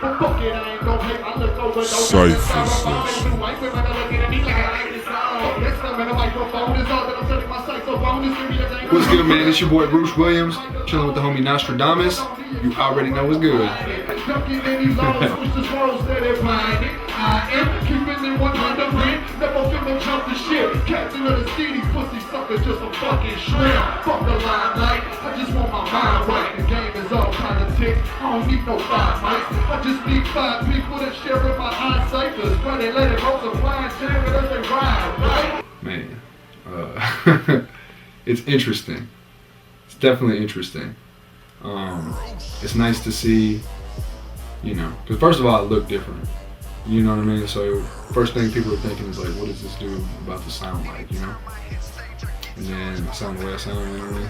But fuck it, I ain't gon' hate. I look over those Cypher session. white women are looking at me like I like this song. Yes, I'm in a microphone. Is all that I'm turning my sights up on. What's good, man? It's your boy Roosh Williams, chilling with the homie Naztradamas. You already know what's good. I am keeping it 100 never finna jump the shit. Captain of the city, pussy suckers just a fucking shrimp. Fuck the limelight, I just want my mind right. The game is all politics, I don't need no 5 mics. I just need 5 people that share in my eyesight. Cause when they let it multiply and share it as they ride, right? Man, it's interesting. It's definitely interesting. It's nice to see, you know, because first of all, I look different. You know what I mean? So first thing people are thinking is like, what is this dude about to sound like, you know? And then I sound the way I sound, you know what I mean?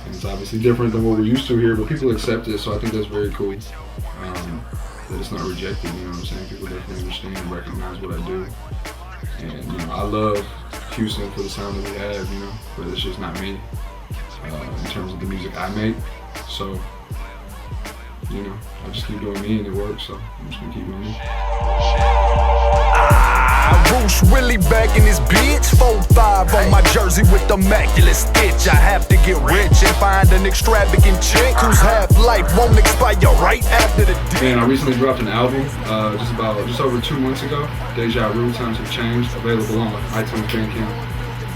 And it's obviously different than what we're used to here, but people accept it, so I think that's very cool. That it's not rejected, you know what I'm saying? People definitely understand and recognize what I do. And, you know, I love Houston for the sound that we have, you know, but it's just not me in terms of the music I make. So, you know, I just keep doing me and it works, so I'm just gonna keep doing me. Roosh really back in his bitch. 4-5 on my jersey with the immaculate stitch. I have to get rich and find an extravagant chick whose half-life won't expire right after the deal. Man, I recently dropped an album just over 2 months ago. Deja Vu, Times Have Changed, available on iTunes, Bandcamp,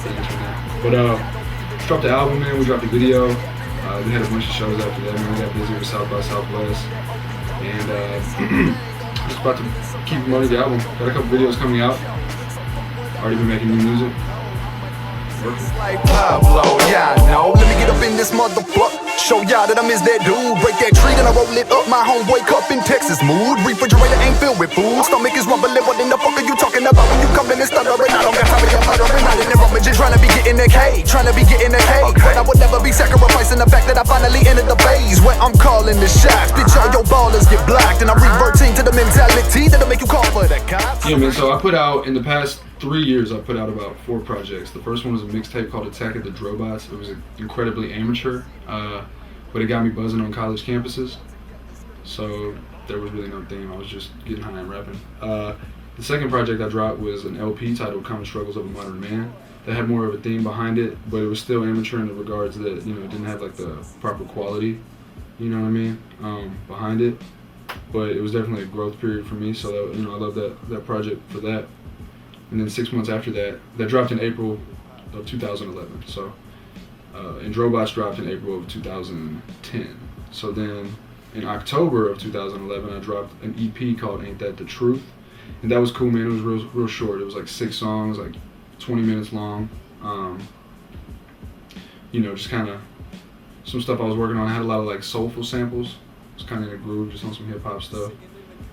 the internet. But dropped the album, man. We dropped the video. We had a bunch of shows after that, man. We got busy with South by Southwest. And just about to keep promoting the album. Got a couple videos coming out. Already been making new music. Like Pablo, yeah, I know. Let me get up in this motherfucker. Show y'all that I'm is that dude. Break that tree, then I roll it up. My homeboy cup in Texas mood. Refrigerator ain't filled with food. Stomach is rumbling. What in the fuck are you talking about when you come in and stuttering? I don't got time to get muttering. Not in the rummaging, trying to be getting that cake. Trying to be getting that cake. But I would never be sacrificing the fact that I finally entered the phase where I'm calling the shots. Bitch, all your ballers get blocked. And I'm reverting to the mentality that'll make you call for the cops. Yeah, man, so I put out, in the past 3 years, I put out about 4 projects. The first one was a mixtape called Attack of the Drobots. It was incredibly amateur, but it got me buzzing on college campuses. So there was really no theme. I was just getting high and rapping. The second project I dropped was an LP titled Common Struggles of a Modern Man. That had more of a theme behind it, but it was still amateur in the regards that, you know, it didn't have like the proper quality, you know what I mean, behind it. But it was definitely a growth period for me, so that, you know, I love that project for that. And then 6 months after that, that dropped in April of 2011. So, and Drobots dropped in April of 2010. So then in October of 2011, I dropped an EP called Ain't That the Truth. And that was cool, man. It was real short. It was like 6 songs, like 20 minutes long. You know, just kind of some stuff I was working on. I had a lot of like soulful samples. It was kind of in a groove, just on some hip hop stuff.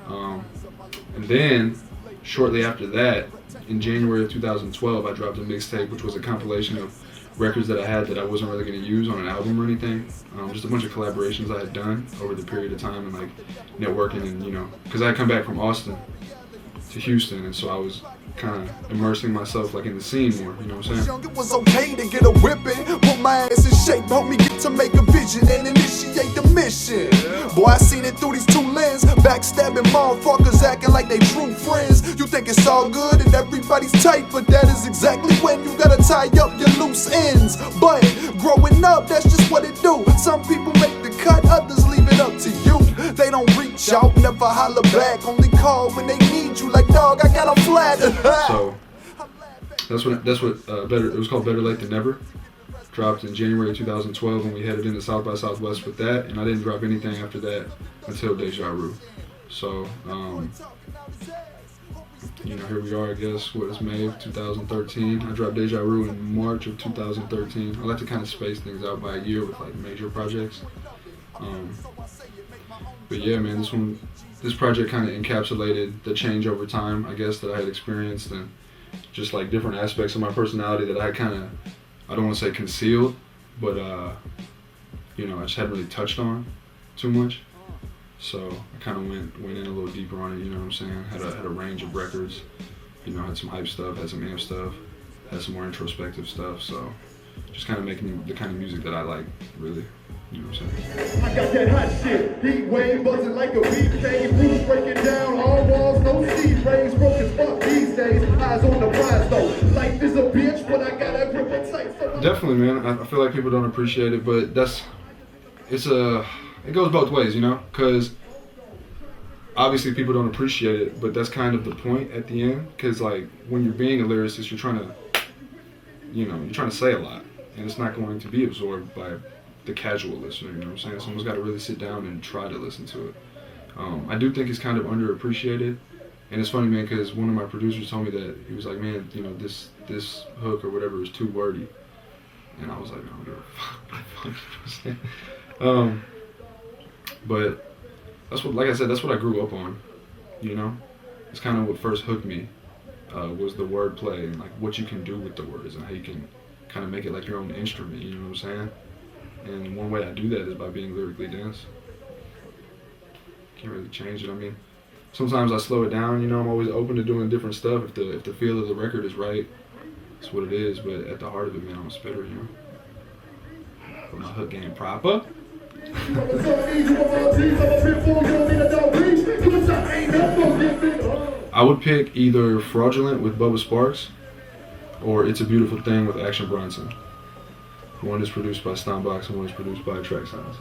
And then shortly after that, in January of 2012, I dropped a mixtape, which was a compilation of records that I had that I wasn't really going to use on an album or anything. Just a bunch of collaborations I had done over the period of time and like networking and, you know, because I had come back from Austin to Houston, and so I was kind of immersing myself like in the scene more, you know what I'm saying? It was okay to get a whipping, put my ass in shape, help me get to make a vision and initiate the mission. Boy, I seen it through these 2 lenses, backstabbing motherfuckers acting like they true friends. You think it's all good and everybody's tight, but that is exactly when you gotta tie up your loose ends. But growing up, that's just what it do. Some people make the cut, others leave it up to you. They don't reach out, never holler back, only call when they need you. Like, dog, I got a flat. So that's what it was called Better Late Than Never. Dropped in January 2012 when we headed into South by Southwest with that, and I didn't drop anything after that until Deja Vu. So you know, here we are, I guess. What is May of 2013? I dropped Deja Vu in March of 2013. I like to kind of space things out by a year with like major projects. But yeah, man, this project kind of encapsulated the change over time, I guess, that I had experienced, and just like different aspects of my personality that I kind of, I don't want to say concealed, but you know, I just hadn't really touched on too much. So I kind of went in a little deeper on it, you know what I'm saying? Had a range of records, you know, had some hype stuff, had some amp stuff, had some more introspective stuff. So just kind of making the kind of music that I like, really. You know what I'm saying? I got that hot shit. Heat wave buzzing like a beat cave. Roosh definitely, man. I feel like people don't appreciate it, but it goes both ways, you know, because obviously people don't appreciate it, but that's kind of the point at the end, because like when you're being a lyricist, you're trying to say a lot, and it's not going to be absorbed by the casual listener, you know what I'm saying? Someone's got to really sit down and try to listen to it. I do think it's kind of underappreciated, and it's funny, man, because one of my producers told me that he was like, man, you know, this hook or whatever is too wordy, and I was like, I don't give a fuck. But that's what, like I said, that's what I grew up on, you know? It's kind of what first hooked me, was the wordplay and like what you can do with the words and how you can kind of make it like your own instrument, you know what I'm saying? And one way I do that is by being lyrically dense. Can't really change it. I mean, sometimes I slow it down, you know, I'm always open to doing different stuff if the feel of the record is right. That's what it is, but at the heart of it, man, I'm a spitter, you know? Put my hook game proper. I would pick either Fraudulent with Bubba Sparks or It's a Beautiful Thing with Action Bronson. One is produced by Stompbox and one is produced by Track Sounds.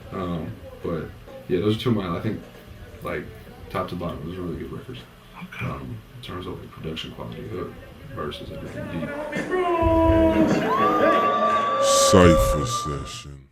But yeah, those are two of mine. I think like top to bottom, those are really good records. In terms of like, production quality, hook, verses, everything deep. Cypher Session.